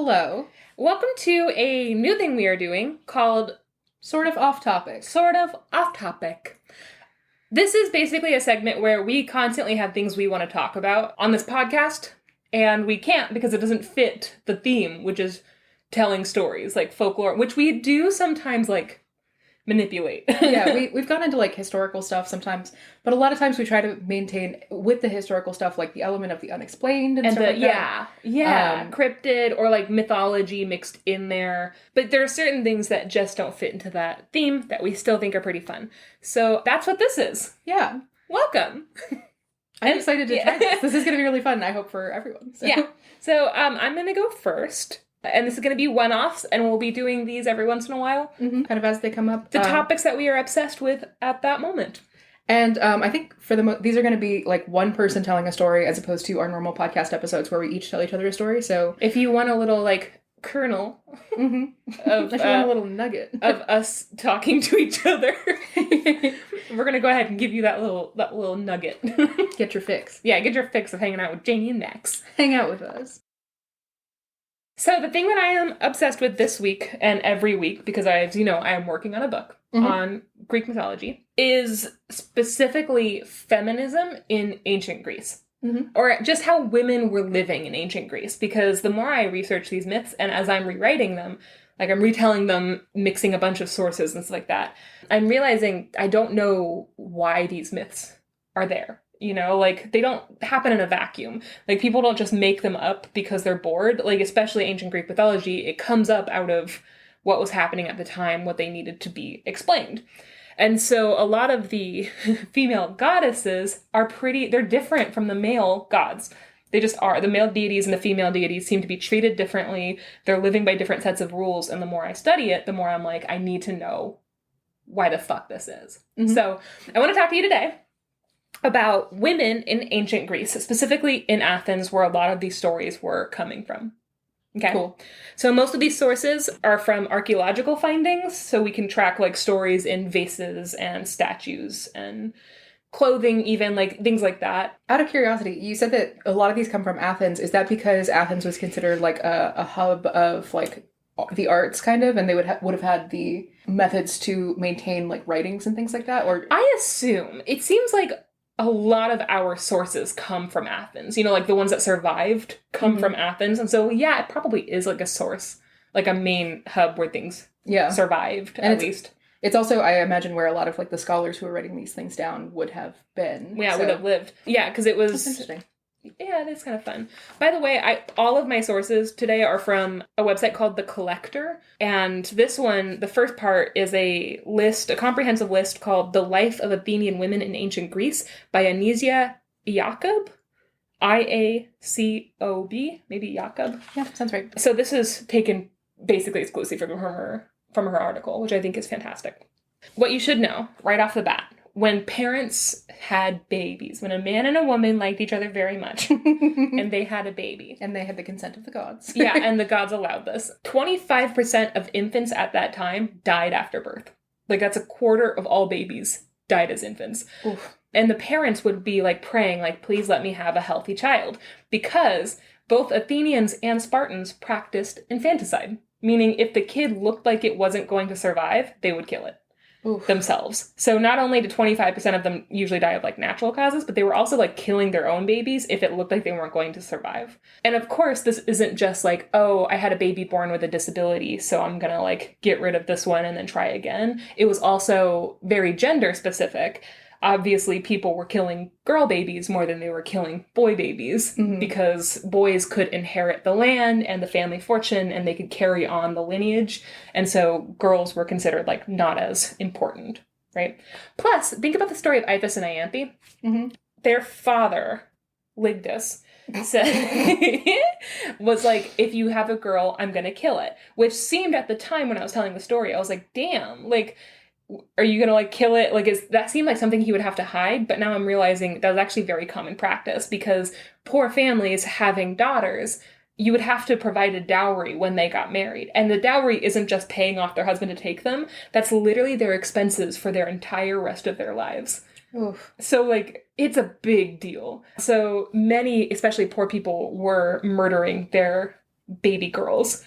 Hello. Welcome to a new thing we are doing called Sort of off topic. Sort of Off Topic. This is basically a segment where we constantly have things we want to talk about on this podcast, and we can't because it doesn't fit the theme, which is telling stories, like folklore, which we do sometimes, manipulate. Yeah, we've gone into, historical stuff sometimes, but a lot of times we try to maintain, with the historical stuff, the element of the unexplained and stuff like that. Yeah, cryptid or, mythology mixed in there. But there are certain things that just don't fit into that theme that we still think are pretty fun. So that's what this is. Yeah. Welcome. I'm excited to try this. This is going to be really fun, I hope, for everyone. So. Yeah. So I'm going to go first. And this is going to be one-offs, and we'll be doing these every once in a while. Mm-hmm. Kind of as they come up. The topics that we are obsessed with at that moment. And I think for these are going to be, one person telling a story as opposed to our normal podcast episodes where we each tell each other a story. So if you want a little, kernel mm-hmm. of... if you want a little nugget. of us talking to each other, we're going to go ahead and give you that little nugget. Get your fix. Yeah, get your fix of hanging out with Janey and Max. Hang out with us. So the thing that I am obsessed with this week and every week, because I am working on a book on Greek mythology, is specifically feminism in ancient Greece. Mm-hmm. Or just how women were living in ancient Greece. Because the more I research these myths, and as I'm rewriting them, I'm retelling them, mixing a bunch of sources and stuff like that, I'm realizing I don't know why these myths are there. They don't happen in a vacuum. People don't just make them up because they're bored. Especially ancient Greek mythology, it comes up out of what was happening at the time, what they needed to be explained. And so a lot of the female goddesses they're different from the male gods. They just are. The male deities and the female deities seem to be treated differently. They're living by different sets of rules. And the more I study it, the more I'm I need to know why the fuck this is. Mm-hmm. So I want to talk to you today about women in ancient Greece, specifically in Athens, where a lot of these stories were coming from. Okay. Cool. So most of these sources are from archaeological findings, so we can track stories in vases and statues and clothing, even things like that. Out of curiosity, you said that a lot of these come from Athens. Is that because Athens was considered a hub of the arts, kind of, and they would have had the methods to maintain writings and things like that? Or I assume it seems a lot of our sources come from Athens. The ones that survived come from Athens. And so, yeah, it probably is a source, a main hub where things survived, and at least. It's also, I imagine, where a lot of the scholars who are writing these things down would have been. Yeah, would have lived. Yeah, because it was... That's interesting. Yeah, it is kind of fun. By the way, all of my sources today are from a website called The Collector. And this one, the first part is a comprehensive list called The Life of Athenian Women in Ancient Greece by Anisia Iacob. Iacob, maybe Iacob. Yeah, sounds right. So this is taken basically exclusively from her article, which I think is fantastic. What you should know right off the bat, when parents had babies, when a man and a woman liked each other very much, and they had a baby. And they had the consent of the gods. Yeah, and the gods allowed this. 25% of infants at that time died after birth. That's a quarter of all babies died as infants. Oof. And the parents would be praying, please let me have a healthy child. Because both Athenians and Spartans practiced infanticide. Meaning if the kid looked like it wasn't going to survive, they would kill it. Oof. Themselves. So not only did 25% of them usually die of natural causes, but they were also killing their own babies if it looked like they weren't going to survive. And of course, this isn't just oh, I had a baby born with a disability, so I'm gonna get rid of this one and then try again. It was also very gender specific. Obviously, people were killing girl babies more than they were killing boy babies because boys could inherit the land and the family fortune and they could carry on the lineage. And so girls were considered not as important, right? Plus, think about the story of Iphis and Ianthe. Mm-hmm. Their father, Ligdus, said, was if you have a girl, I'm going to kill it. Which seemed at the time when I was telling the story, I was damn, are you gonna kill it? That seemed like something he would have to hide, but now I'm realizing that was actually very common practice because poor families having daughters, you would have to provide a dowry when they got married. And the dowry isn't just paying off their husband to take them, that's literally their expenses for their entire rest of their lives. Oof. So, it's a big deal. So many, especially poor people, were murdering their baby girls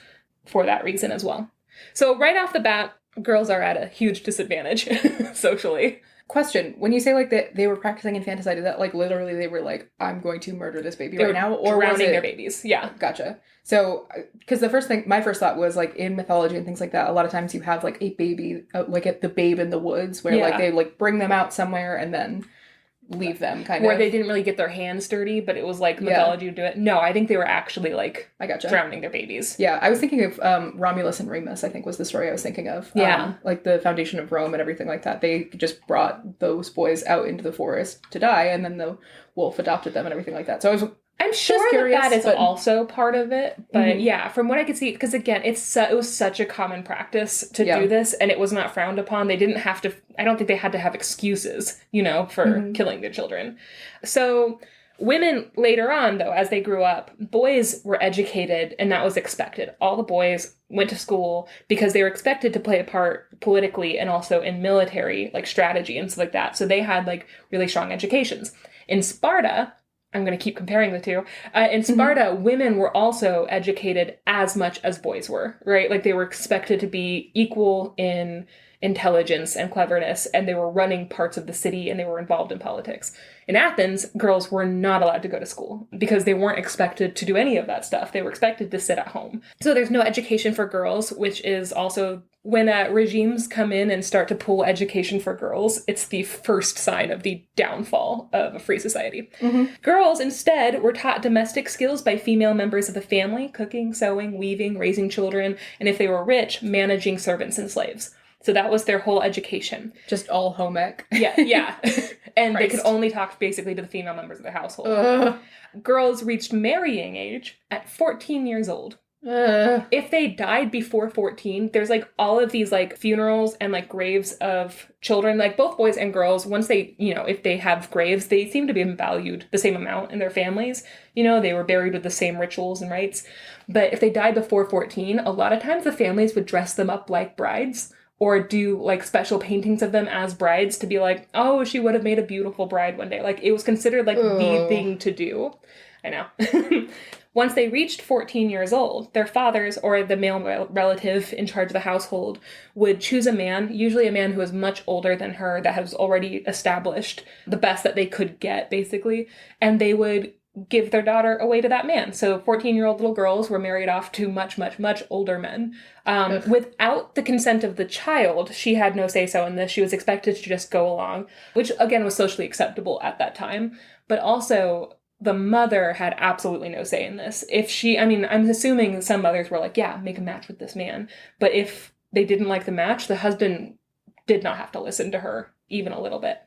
for that reason as well. So right off the bat, girls are at a huge disadvantage socially. Question: when you say like that they were practicing infanticide, is that like literally they were like, I'm going to murder this baby right now, or drowning was it their babies? Yeah, gotcha. So because my first thought was like in mythology and things like that, a lot of times you have like a baby, like at the babe in the woods, where like they like bring them out somewhere and then leave them kind where of. they didn't really get their hands dirty, but it was like mythology would do it. No, I think they were actually like I gotcha. drowning their babies. Yeah, I was thinking of Romulus and Remus, I think was the story I was thinking of. Yeah. Like the foundation of Rome and everything like that. They just brought those boys out into the forest to die, and then the wolf adopted them and everything like that. So I'm sure curious, that is also part of it, but yeah, from what I could see, because again, it was such a common practice to do this, and it was not frowned upon. They didn't have to, I don't think they had to have excuses, for killing their children. So women later on, though, as they grew up, boys were educated, and that was expected. All the boys went to school because they were expected to play a part politically and also in military, like strategy and stuff like that. So they had like really strong educations. In Sparta, I'm going to keep comparing the two. In Sparta, women were also educated as much as boys were, right? Like they were expected to be equal in intelligence and cleverness, and they were running parts of the city and they were involved in politics. In Athens, girls were not allowed to go to school because they weren't expected to do any of that stuff. They were expected to sit at home. So there's no education for girls, which is also when regimes come in and start to pull education for girls, it's the first sign of the downfall of a free society. Girls, instead, were taught domestic skills by female members of the family, cooking, sewing, weaving, raising children, and if they were rich, managing servants and slaves. So that was their whole education. Just all home ec. Yeah. And they could only talk basically to the female members of the household. Girls reached marrying age at 14 years old. If they died before 14, there's like all of these like funerals and like graves of children, like both boys and girls. Once they, if they have graves, they seem to be valued the same amount in their families. They were buried with the same rituals and rites. But if they died before 14, a lot of times the families would dress them up like brides or do like special paintings of them as brides to be like, oh, she would have made a beautiful bride one day. Like it was considered like the thing to do. I know. Once they reached 14 years old, their fathers or the male relative in charge of the household would choose a man, usually a man who was much older than her, that has already established the best that they could get, basically, and they would give their daughter away to that man. So 14-year-old little girls were married off to much, much, much older men. Without the consent of the child, she had no say-so in this. She was expected to just go along, which, again, was socially acceptable at that time. But also, the mother had absolutely no say in this. I'm assuming some mothers were like, yeah, make a match with this man. But if they didn't like the match, the husband did not have to listen to her even a little bit.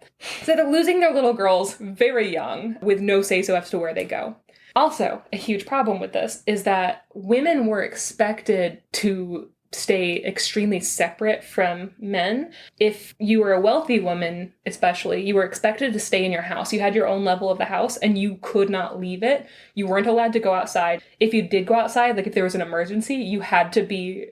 So they're losing their little girls very young with no say-so as to where they go. Also, a huge problem with this is that women were expected to stay extremely separate from men. If you were a wealthy woman, especially, you were expected to stay in your house. You had your own level of the house and you could not leave it. You weren't allowed to go outside. If you did go outside, like if there was an emergency, you had to be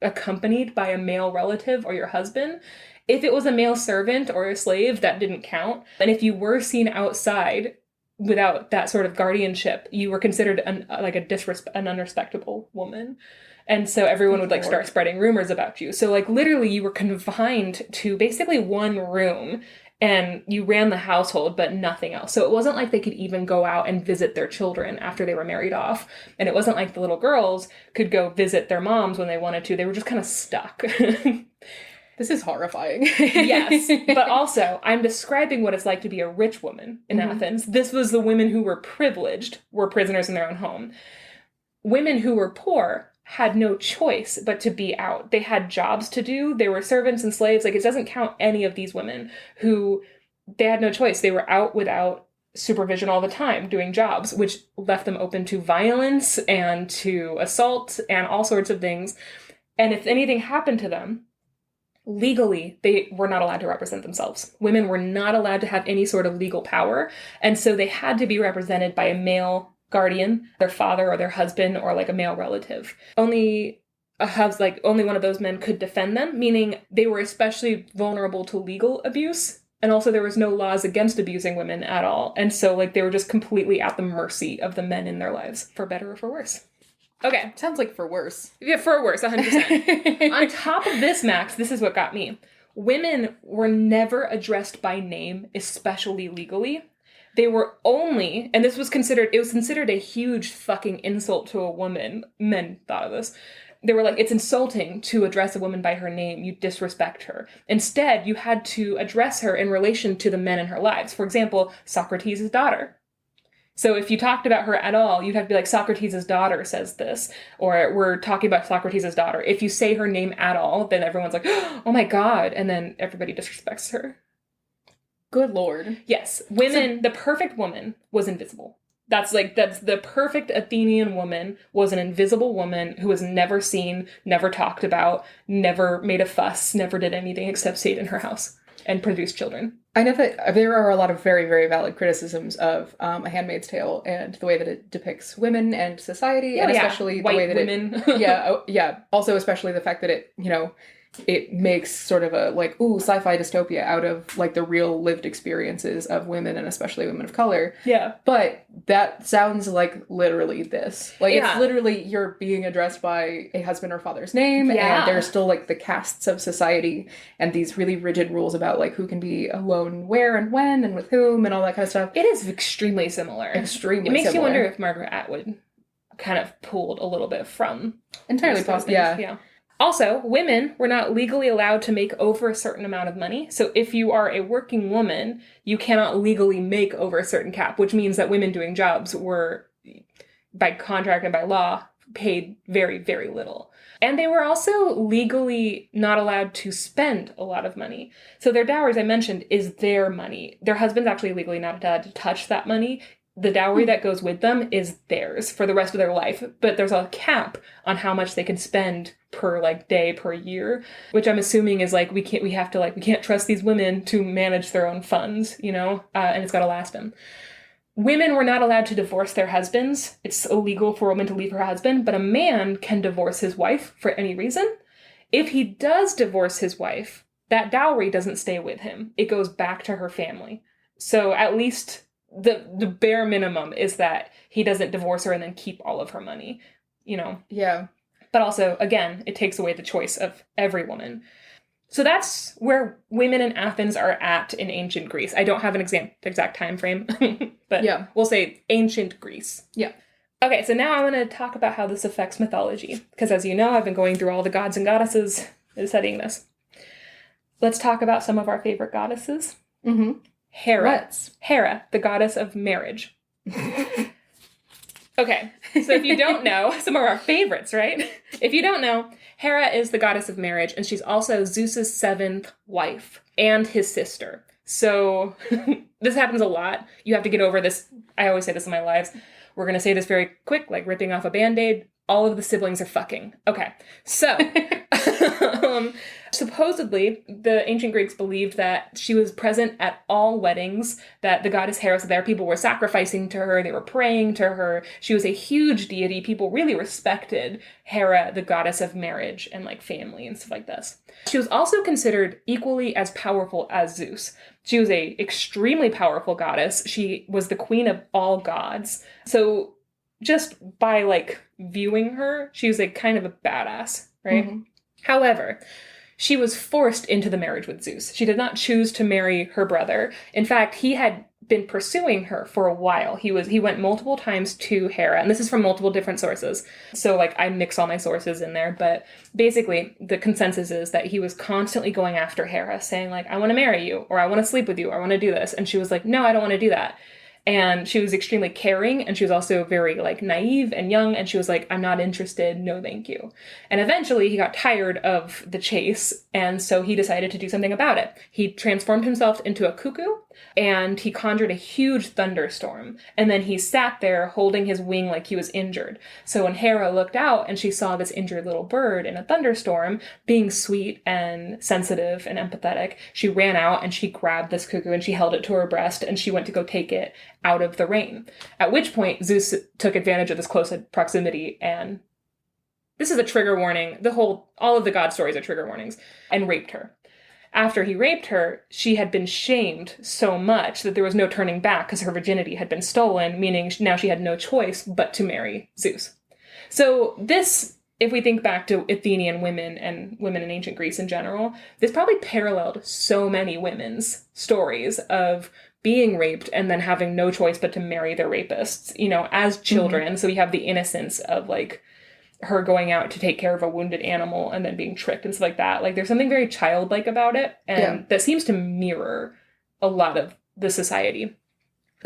accompanied by a male relative or your husband. If it was a male servant or a slave, that didn't count. And if you were seen outside without that sort of guardianship, you were considered an unrespectable woman. And so everyone would like start spreading rumors about you. So like literally you were confined to basically one room and you ran the household, but nothing else. So it wasn't like they could even go out and visit their children after they were married off. And it wasn't like the little girls could go visit their moms when they wanted to. They were just kind of stuck. This is horrifying. Yes, but also I'm describing what it's like to be a rich woman in Athens. This was the women who were privileged, were prisoners in their own home. Women who were poor had no choice but to be out. They had jobs to do. They were servants and slaves. Like, it doesn't count any of these women who, they had no choice. They were out without supervision all the time doing jobs, which left them open to violence and to assault and all sorts of things. And if anything happened to them, legally, they were not allowed to represent themselves. Women were not allowed to have any sort of legal power. And so they had to be represented by a male guardian, their father or their husband, or like a male relative. Only one of those men could defend them, meaning they were especially vulnerable to legal abuse. And also there was no laws against abusing women at all. And so like they were just completely at the mercy of the men in their lives, for better or for worse. Okay. Sounds like for worse. Yeah, for worse, 100%. On top of this, Max, this is what got me. Women were never addressed by name, especially legally. They were only, and it was considered a huge fucking insult to a woman. Men thought of this. They were like, it's insulting to address a woman by her name. You disrespect her. Instead, you had to address her in relation to the men in her lives. For example, Socrates' daughter. So if you talked about her at all, you'd have to be like, Socrates' daughter says this, or we're talking about Socrates' daughter. If you say her name at all, then everyone's like, oh my God, and then everybody disrespects her. Good Lord. Yes. Women, the perfect woman was invisible. That's the perfect Athenian woman was an invisible woman who was never seen, never talked about, never made a fuss, never did anything except stayed in her house and produce children. I know that there are a lot of very, very valid criticisms of A Handmaid's Tale and the way that it depicts women and society, and especially white the way that women. Also, especially the fact that it makes sort of a like, ooh, sci-fi dystopia out of like the real lived experiences of women and especially women of color. Yeah. But that sounds like literally this. Like, it's literally you're being addressed by a husband or father's name, and there's still like the castes of society and these really rigid rules about like who can be alone where and when and with whom and all that kind of stuff. It is extremely similar. Extremely It makes similar. you wonder if Margaret Atwood kind of pulled a little bit from Entirely possible. Yeah. Also, women were not legally allowed to make over a certain amount of money. So if you are a working woman, you cannot legally make over a certain cap, which means that women doing jobs were, by contract and by law, paid very, very little. And they were also legally not allowed to spend a lot of money. So their dowries, I mentioned, is their money. Their husband's actually legally not allowed to touch that money. The dowry that goes with them is theirs for the rest of their life, but there's a cap on how much they can spend per like day, per year, which I'm assuming is like we can't trust these women to manage their own funds, and it's got to last them. Women were not allowed to divorce their husbands. It's illegal for a woman to leave her husband, but a man can divorce his wife for any reason. If he does divorce his wife, that dowry doesn't stay with him. It goes back to her family. So at least the bare minimum is that he doesn't divorce her and then keep all of her money, Yeah. But also, again, it takes away the choice of every woman. So that's where women in Athens are at in ancient Greece. I don't have an exact time frame, but we'll say ancient Greece. Yeah. Okay, so now I want to talk about how this affects mythology, because as you know, I've been going through all the gods and goddesses and studying this. Let's talk about some of our favorite goddesses. Mm-hmm. Hera, the goddess of marriage. Okay, so if you don't know, some of our favorites, right? If you don't know, Hera is the goddess of marriage, and she's also Zeus's seventh wife and his sister. So this happens a lot. You have to get over this. I always say this in my lives. We're going to say this very quick, like ripping off a Band-Aid. All of the siblings are fucking. Okay, so supposedly the ancient Greeks believed that she was present at all weddings, that the goddess Hera was there. People were sacrificing to her. They were praying to her. She was a huge deity. People really respected Hera, the goddess of marriage and like family and stuff like this. She was also considered equally as powerful as Zeus. She was a extremely powerful goddess. She was the queen of all gods. So just by like viewing her, she was like kind of a badass, right? Mm-hmm. However, she was forced into the marriage with Zeus. She did not choose to marry her brother. In fact, he had been pursuing her for a while. He went multiple times to Hera, and this is from multiple different sources. So like I mix all my sources in there, but basically the consensus is that he was constantly going after Hera, saying like, I want to marry you, or I want to sleep with you, or I want to do this. And she was like, no, I don't want to do that. And she was extremely caring, and she was also very, like, naive and young, and she was like, I'm not interested, no thank you. And eventually, he got tired of the chase, and so he decided to do something about it. He transformed himself into a cuckoo, and he conjured a huge thunderstorm, and then he sat there holding his wing like he was injured. So when Hera looked out, and she saw this injured little bird in a thunderstorm, being sweet and sensitive and empathetic, she ran out, and she grabbed this cuckoo, and she held it to her breast, and she went to go take it out of the rain. At which point, Zeus took advantage of this close proximity, and this is a trigger warning. All of the god stories are trigger warnings, and raped her. After he raped her, she had been shamed so much that there was no turning back because her virginity had been stolen, meaning now she had no choice but to marry Zeus. So this, if we think back to Athenian women and women in ancient Greece in general, this probably paralleled so many women's stories of being raped and then having no choice but to marry their rapists, as children. Mm-hmm. So we have the innocence of like her going out to take care of a wounded animal and then being tricked and stuff like that. Like there's something very childlike about it, and that seems to mirror a lot of the society.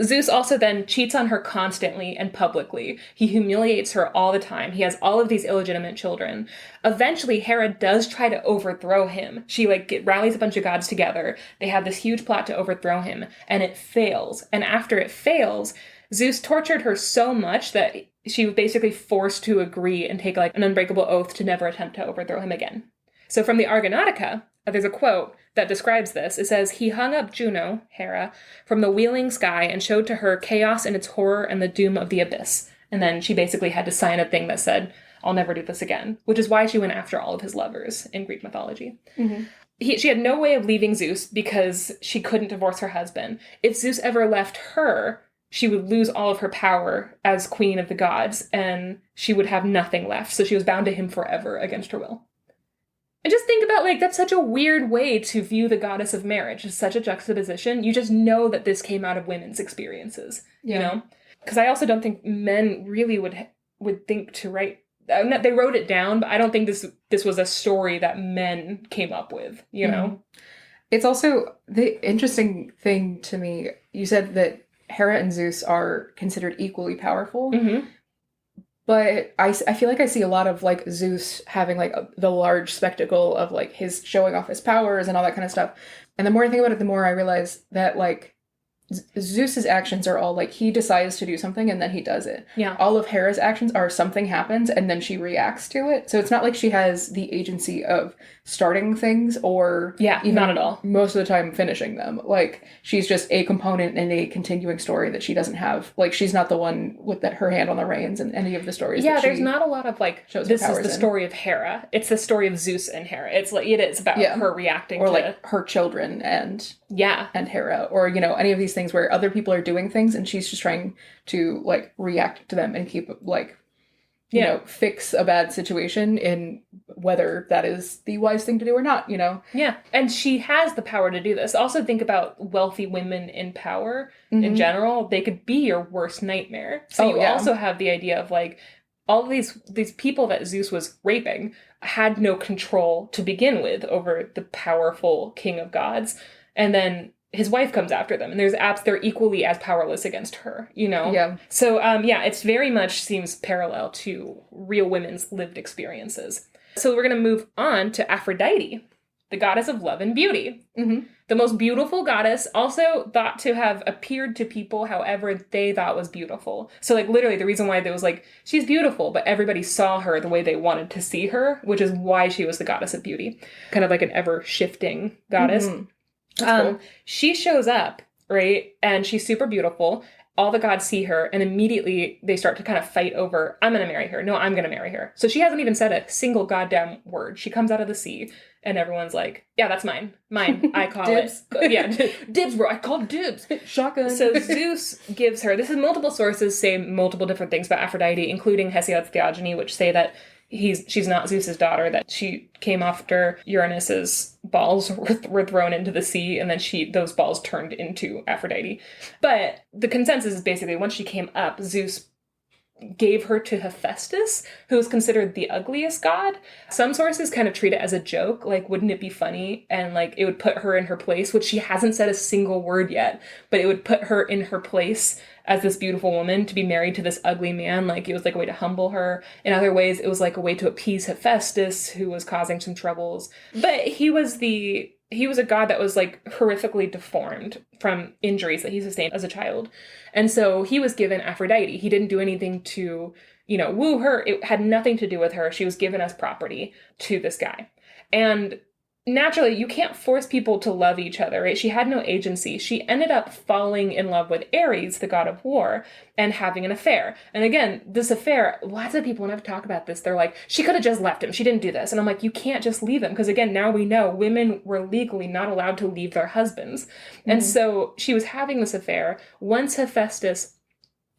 Zeus also then cheats on her constantly and publicly. He humiliates her all the time. He has all of these illegitimate children. Eventually, Hera does try to overthrow him. She rallies a bunch of gods together. They have this huge plot to overthrow him, and it fails. And after it fails, Zeus tortured her so much that she was basically forced to agree and take an unbreakable oath to never attempt to overthrow him again. So from the Argonautica, there's a quote that describes this. It says, "He hung up Juno, Hera, from the wheeling sky and showed to her chaos and its horror and the doom of the abyss." And then she basically had to sign a thing that said, "I'll never do this again," which is why she went after all of his lovers in Greek mythology. Mm-hmm. She had no way of leaving Zeus because she couldn't divorce her husband. If Zeus ever left her, she would lose all of her power as queen of the gods, and she would have nothing left. So she was bound to him forever against her will. And just think about, that's such a weird way to view the goddess of marriage. It's such a juxtaposition. You just know that this came out of women's experiences, you know? Because I also don't think men really would think to write... They wrote it down, but I don't think this was a story that men came up with, you know? It's also the interesting thing to me. You said that Hera and Zeus are considered equally powerful. Mm-hmm. But I feel like I see a lot of Zeus having the large spectacle of his showing off his powers and all that kind of stuff. And the more I think about it, the more I realize that Zeus's actions are all he decides to do something and then he does it. Yeah. All of Hera's actions are something happens and then she reacts to it. So it's not like she has the agency of starting things or even not at all. Most of the time finishing them. She's just a component in a continuing story that she doesn't have. She's not the one with her hand on the reins in any of the stories. Yeah, there's not a lot of this is the story of Hera. It's the story of Zeus and Hera. It is about her reacting to her children and Hera, or any of these things where other people are doing things and she's just trying to react to them and keep fix a bad situation in whether that is the wise thing to do or not, Yeah. And she has the power to do this. Also think about wealthy women in power in general. They could be your worst nightmare. So you also have the idea of all of these people that Zeus was raping had no control to begin with over the powerful king of gods. And then his wife comes after them, and they're equally as powerless against her, Yeah. So, it's very much seems parallel to real women's lived experiences. So we're going to move on to Aphrodite, the goddess of love and beauty. Mm-hmm. The most beautiful goddess, also thought to have appeared to people however they thought was beautiful. So, literally the reason why there was she's beautiful, but everybody saw her the way they wanted to see her, which is why she was the goddess of beauty. Kind of an ever-shifting goddess. Mm-hmm. Cool. She shows up, right? And she's super beautiful. All the gods see her, and immediately they start to kind of fight over, I'm going to marry her. No, I'm going to marry her. So she hasn't even said a single goddamn word. She comes out of the sea, and everyone's like, yeah, that's mine. Mine. I call dibs. It. Yeah, dibs, bro. I called dibs. Shotgun. So Zeus gives her, this is multiple sources say multiple different things about Aphrodite, including Hesiod's Theogony, which say that she's not Zeus's daughter, that she came after Uranus's balls were thrown into the sea, and then those balls turned into Aphrodite. But the consensus is basically once she came up, Zeus gave her to Hephaestus, who is considered the ugliest god. Some sources kind of treat it as a joke, wouldn't it be funny? And it would put her in her place, which she hasn't said a single word yet, but it would put her in her place as this beautiful woman to be married to this ugly man. It was a way to humble her. In other ways, it was a way to appease Hephaestus, who was causing some troubles. But he was a god that was horrifically deformed from injuries that he sustained as a child. And so he was given Aphrodite. He didn't do anything to, woo her. It had nothing to do with her. She was given as property to this guy. And naturally, you can't force people to love each other, right? She had no agency. She ended up falling in love with Ares, the god of war, and having an affair. And again, this affair, lots of people, when I've talked about this, they're like, she could have just left him. She didn't do this. And I'm like, you can't just leave him. Because again, now we know women were legally not allowed to leave their husbands. Mm-hmm. And so she was having this affair. Once Hephaestus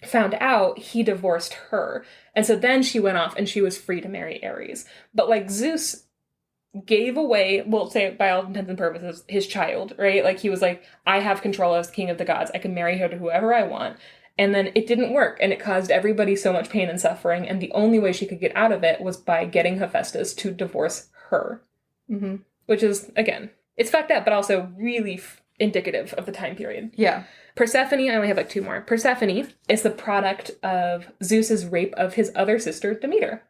found out, he divorced her. And so then she went off and she was free to marry Ares. But like Zeus gave away, well, say by all intents and purposes, his child, right? Like he was like, I have control as king of the gods. I can marry her to whoever I want. And then it didn't work, and it caused everybody so much pain and suffering, and the only way she could get out of it was by getting Hephaestus to divorce her. Mm-hmm. Which is, again, it's fucked up, but also really indicative of the time period. Yeah. Persephone, I only have like 2 more. Persephone is the product of Zeus's rape of his other sister, Demeter.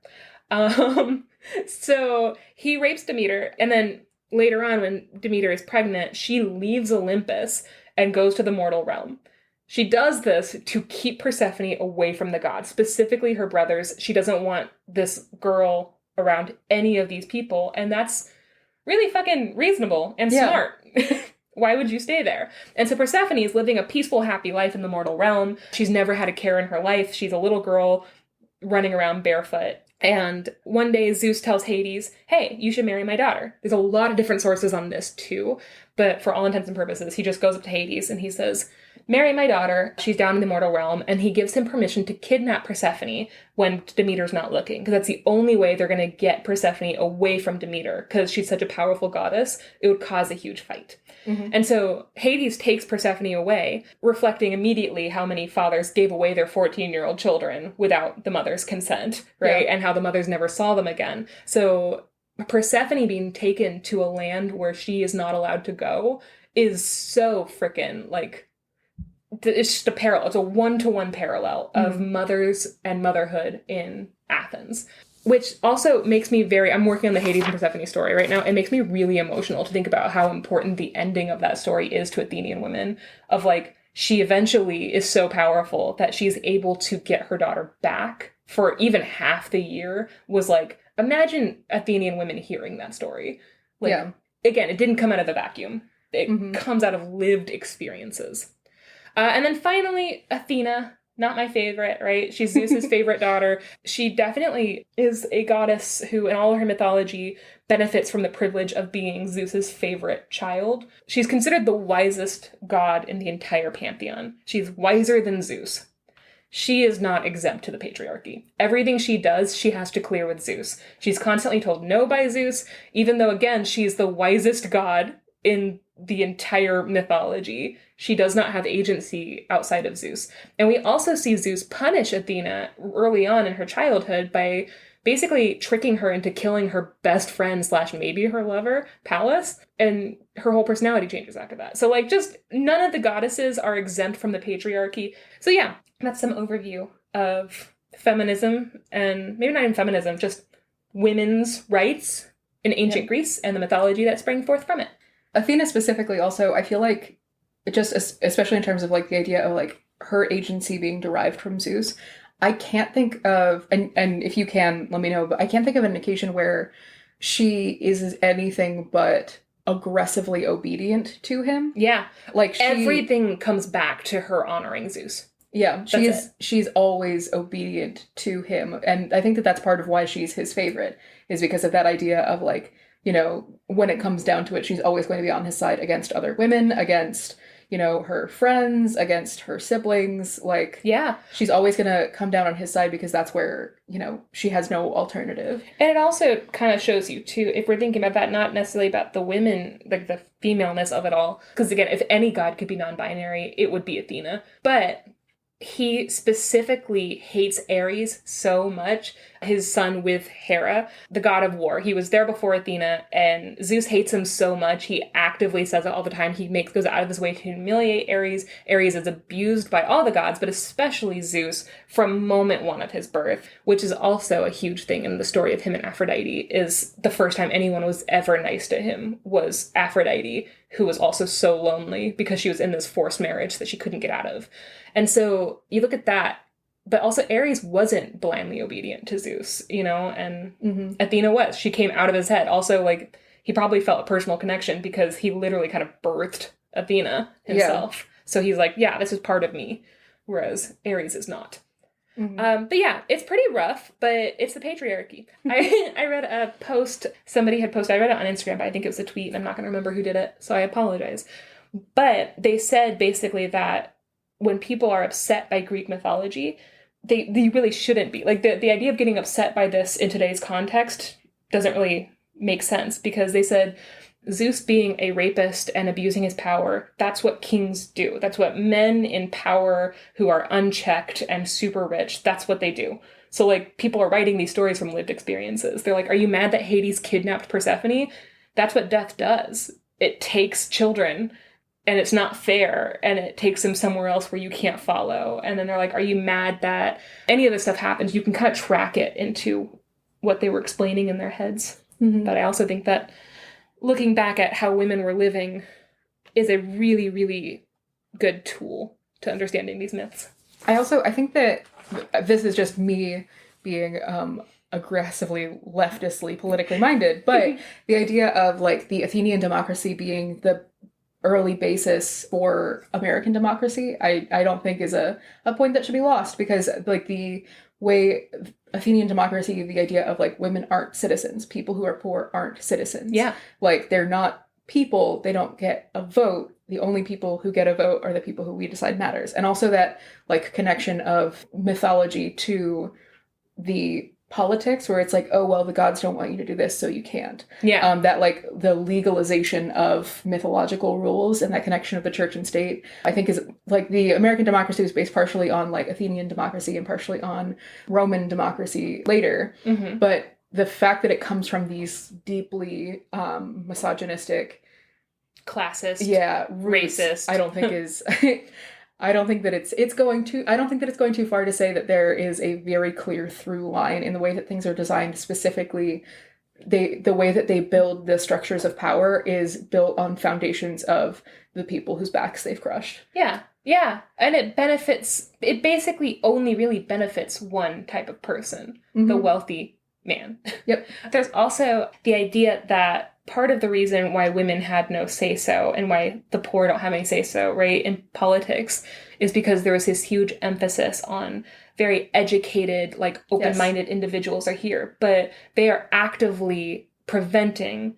So he rapes Demeter, and then later on, when Demeter is pregnant, she leaves Olympus and goes to the mortal realm. She does this to keep Persephone away from the gods, specifically her brothers. She doesn't want this girl around any of these people, and that's really fucking reasonable and smart. Why would you stay there? And so Persephone is living a peaceful, happy life in the mortal realm. She's never had a care in her life. She's a little girl running around barefoot. And one day Zeus tells Hades, hey, you should marry my daughter. There's a lot of different sources on this too, but for all intents and purposes, he just goes up to Hades and he says, marry my daughter. She's down in the mortal realm. And he gives him permission to kidnap Persephone when Demeter's not looking. Because that's the only way they're going to get Persephone away from Demeter. Because she's such a powerful goddess, it would cause a huge fight. Mm-hmm. And so Hades takes Persephone away, reflecting immediately how many fathers gave away their 14-year-old children without the mother's consent, right? Yeah. And how the mothers never saw them again. So Persephone being taken to a land where she is not allowed to go is so freaking, like, it's just a parallel. It's a 1-to-1 parallel of mothers and motherhood in Athens. Which also makes me I'm working on the Hades and Persephone story right now. It makes me really emotional to think about how important the ending of that story is to Athenian women. Of like, she eventually is so powerful that she's able to get her daughter back for even half the year. Was like, imagine Athenian women hearing that story. Like, again, it didn't come out of the vacuum. It comes out of lived experiences. And then finally, Athena. Not my favorite, right? She's Zeus's favorite daughter. She definitely is a goddess who, in all her mythology, benefits from the privilege of being Zeus's favorite child. She's considered the wisest god in the entire pantheon. She's wiser than Zeus. She is not exempt to the patriarchy. Everything she does, she has to clear with Zeus. She's constantly told no by Zeus, even though, again, she's the wisest god in the entire mythology. She does not have agency outside of Zeus. And we also see Zeus punish Athena early on in her childhood by basically tricking her into killing her best friend / maybe her lover, Pallas, and her whole personality changes after that. So like, just none of the goddesses are exempt from the patriarchy. So yeah, that's some overview of feminism, and maybe not even feminism, just women's rights in ancient Greece and the mythology that sprang forth from it. Athena specifically also, I feel like, just especially in terms of like the idea of like her agency being derived from Zeus, I can't think of, and if you can, let me know, but I can't think of an occasion where she is anything but aggressively obedient to him. Yeah. Like everything comes back to her honoring Zeus. Yeah, she's always obedient to him. And I think that that's part of why she's his favorite, is because of that idea of like, you know, when it comes down to it, she's always going to be on his side against other women, against, you know, her friends, against her siblings. Like, yeah, she's always going to come down on his side because that's where, you know, she has no alternative. And it also kind of shows you, too, if we're thinking about that, not necessarily about the women, like the femaleness of it all. Because, again, if any god could be non-binary, it would be Athena. But he specifically hates Ares so much, his son with Hera, the god of war. He was there before Athena, and Zeus hates him so much, he actively says it all the time. He goes out of his way to humiliate Ares. Ares is abused by all the gods, but especially Zeus, from moment one of his birth, which is also a huge thing in the story of him and Aphrodite, is the first time anyone was ever nice to him was Aphrodite, who was also so lonely because she was in this forced marriage that she couldn't get out of. And so you look at that, but also Ares wasn't blindly obedient to Zeus, you know, and Athena was. She came out of his head. Also, like, he probably felt a personal connection because he literally kind of birthed Athena himself. Yeah. So he's like, yeah, this is part of me, whereas Ares is not. But yeah, it's pretty rough, but it's the patriarchy. I read a post somebody had posted. I read it on Instagram, but I think it was a tweet, and I'm not going to remember who did it, so I apologize. But they said basically that when people are upset by Greek mythology, they really shouldn't be. Like, the idea of getting upset by this in today's context doesn't really make sense, because they said Zeus being a rapist and abusing his power, that's what kings do. That's what men in power who are unchecked and super rich, that's what they do. So, like, people are writing these stories from lived experiences. They're like, are you mad that Hades kidnapped Persephone? That's what death does. It takes children, and it's not fair, and it takes them somewhere else where you can't follow. And then they're like, are you mad that any of this stuff happens? You can kind of track it into what they were explaining in their heads. Mm-hmm. But I also think that looking back at how women were living is a really, really good tool to understanding these myths. I think that this is just me being aggressively leftistly politically minded, but the idea of like the Athenian democracy being the early basis for American democracy, I don't think is a point that should be lost, because like the way Athenian democracy, the idea of like women aren't citizens, people who are poor aren't citizens. Yeah. Like they're not people, they don't get a vote. The only people who get a vote are the people who we decide matters. And also that like connection of mythology to the politics, where it's like, oh, well, the gods don't want you to do this, so you can't. Yeah. That like the legalization of mythological rules and that connection of the church and state, I think is like the American democracy was based partially on like Athenian democracy and partially on Roman democracy later. Mm-hmm. But the fact that it comes from these deeply misogynistic, classist, roots, racist, I don't think is I don't think that it's going too far to say that there is a very clear through line in the way that things are designed. Specifically, the way that they build the structures of power is built on foundations of the people whose backs they've crushed. Yeah. And it basically only really benefits one type of person, mm-hmm. the wealthy man. Yep. There's also the idea that part of the reason why women had no say-so and why the poor don't have any say-so, right, in politics is because there was this huge emphasis on very educated, like, open-minded individuals are here, but they are actively preventing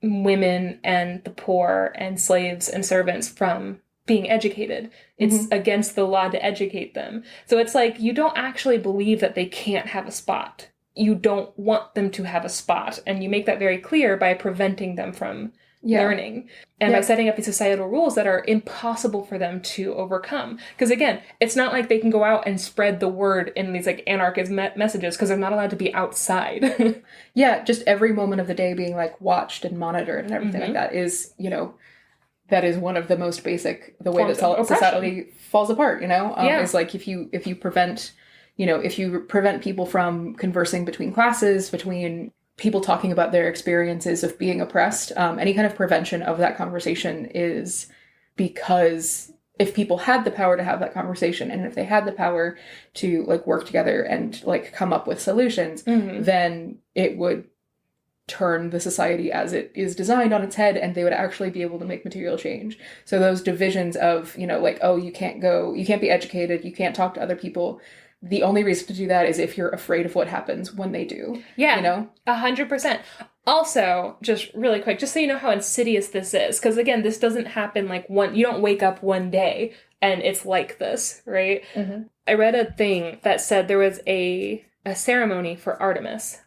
women and the poor and slaves and servants from being educated. It's mm-hmm. against the law to educate them. So it's like, you don't actually believe that they can't have a spot. You don't want them to have a spot. And you make that very clear by preventing them from learning. And by setting up these societal rules that are impossible for them to overcome. Because again, it's not like they can go out and spread the word in these like anarchist messages, because they're not allowed to be outside. Just every moment of the day being like watched and monitored and everything mm-hmm. like that is, that is one of the most basic, the way that society falls apart, is like if you prevent people from conversing between classes, between people talking about their experiences of being oppressed, any kind of prevention of that conversation is because if people had the power to have that conversation, and if they had the power to like work together and like come up with solutions, mm-hmm. then it would turn the society as it is designed on its head, and they would actually be able to make material change. So those divisions of, like, oh, you can't be educated, you can't talk to other people. The only reason to do that is if you're afraid of what happens when they do. Yeah, 100%. Also, just really quick, just so you know how insidious this is, because again, this doesn't happen like you don't wake up one day and it's like this, right? Mm-hmm. I read a thing that said there was a ceremony for Artemis,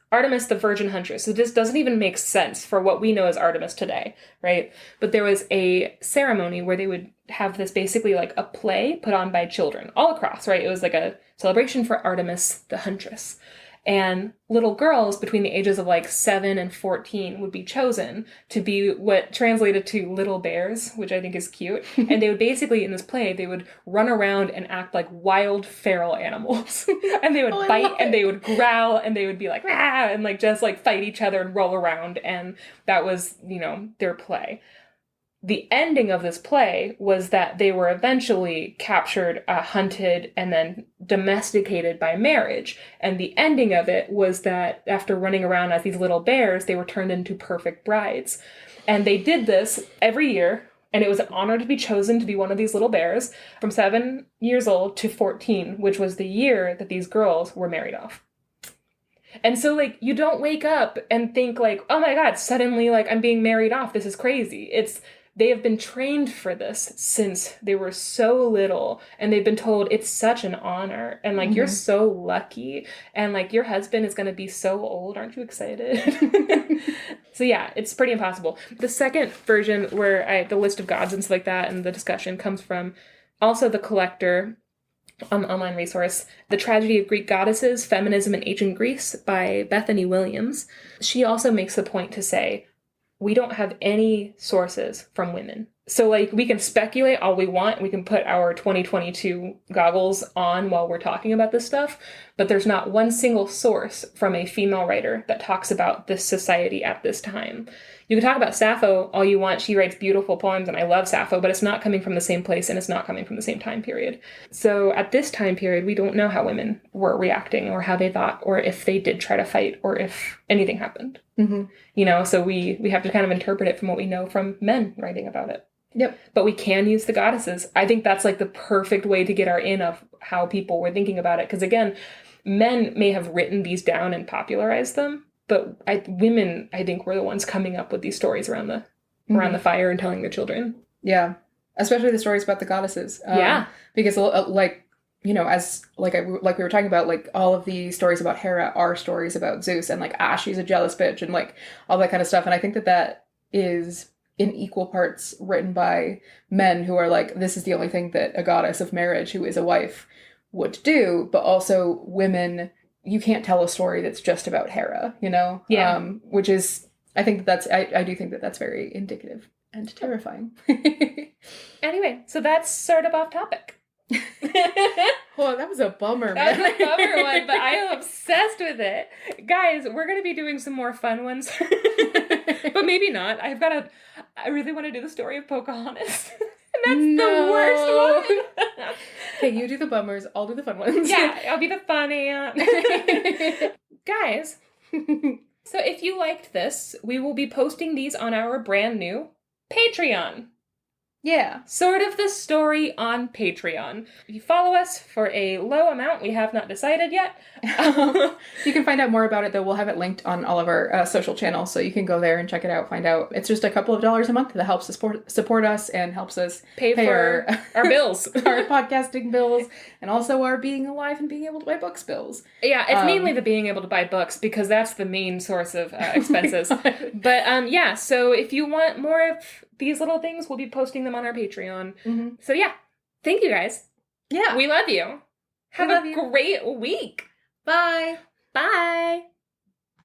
the virgin huntress. So this doesn't even make sense for what we know as Artemis today, right? But there was a ceremony where they would have this basically like a play put on by children all across, right? It was like a celebration for Artemis the huntress. And little girls between the ages of like 7 and 14 would be chosen to be what translated to little bears, which I think is cute. And they would basically, in this play, they would run around and act like wild feral animals. And they would bite and they would growl and they would be like, ah, and like just like fight each other and roll around. And that was, their play. The ending of this play was that they were eventually captured, hunted, and then domesticated by marriage. And the ending of it was that after running around as these little bears, they were turned into perfect brides. And they did this every year, and it was an honor to be chosen to be one of these little bears from 7 years old to 14, which was the year that these girls were married off. And so, like, you don't wake up and think, like, oh my God, suddenly, like, I'm being married off. This is crazy. It's they have been trained for this since they were so little, and they've been told it's such an honor, and like you're so lucky, and like your husband is going to be so old. Aren't you excited? So yeah, it's pretty impossible. The second version, where the list of gods and stuff like that and the discussion comes from also The Collector, online resource, The Tragedy of Greek Goddesses, Feminism in Ancient Greece by Bethany Williams. She also makes the point to say, we don't have any sources from women. So like we can speculate all we want. We can put our 2022 goggles on while we're talking about this stuff, but there's not one single source from a female writer that talks about this society at this time. You can talk about Sappho all you want. She writes beautiful poems, and I love Sappho, but it's not coming from the same place, and it's not coming from the same time period. So at this time period, we don't know how women were reacting, or how they thought, or if they did try to fight, or if anything happened. You know, so we have to kind of interpret it from what we know from men writing about it. Yep. But we can use the goddesses. I think that's like the perfect way to get our in of how people were thinking about it. Because again, men may have written these down and popularized them, but women, I think, were the ones coming up with these stories around the fire and telling their children. Yeah. Especially the stories about the goddesses. Because like, you know, as like we were talking about, like all of the stories about Hera are stories about Zeus, and like, she's a jealous bitch, and like all that kind of stuff. And I think that is in equal parts written by men who are like, this is the only thing that a goddess of marriage who is a wife would do, but also women, you can't tell a story that's just about Hera, you know? Yeah. Which is, I think I do think that that's very indicative and terrifying. Anyway, so that's sort of off topic. Oh, that was a bummer, man. That was a bummer one, but I am obsessed with it. Guys, we're going to be doing some more fun ones. But maybe not. I really want to do the story of Pocahontas. And that's the worst one. Okay, you do the bummers, I'll do the fun ones. Yeah, I'll be the fun aunt. Guys, so if you liked this, we will be posting these on our brand new Patreon. Yeah. Sort of the story on Patreon. If you follow us for a low amount, we have not decided yet. You can find out more about it, though. We'll have it linked on all of our social channels, so you can go there and check it out, find out. It's just a couple of dollars a month that helps support us and helps us pay for our bills. Our podcasting bills, and also our being alive and being able to buy books bills. Yeah, it's mainly the being able to buy books, because that's the main source of expenses. But yeah, so if you want more of these little things, we'll be posting them on our Patreon. So yeah, thank you guys. Yeah. We love you. Have a great week. Bye. Bye.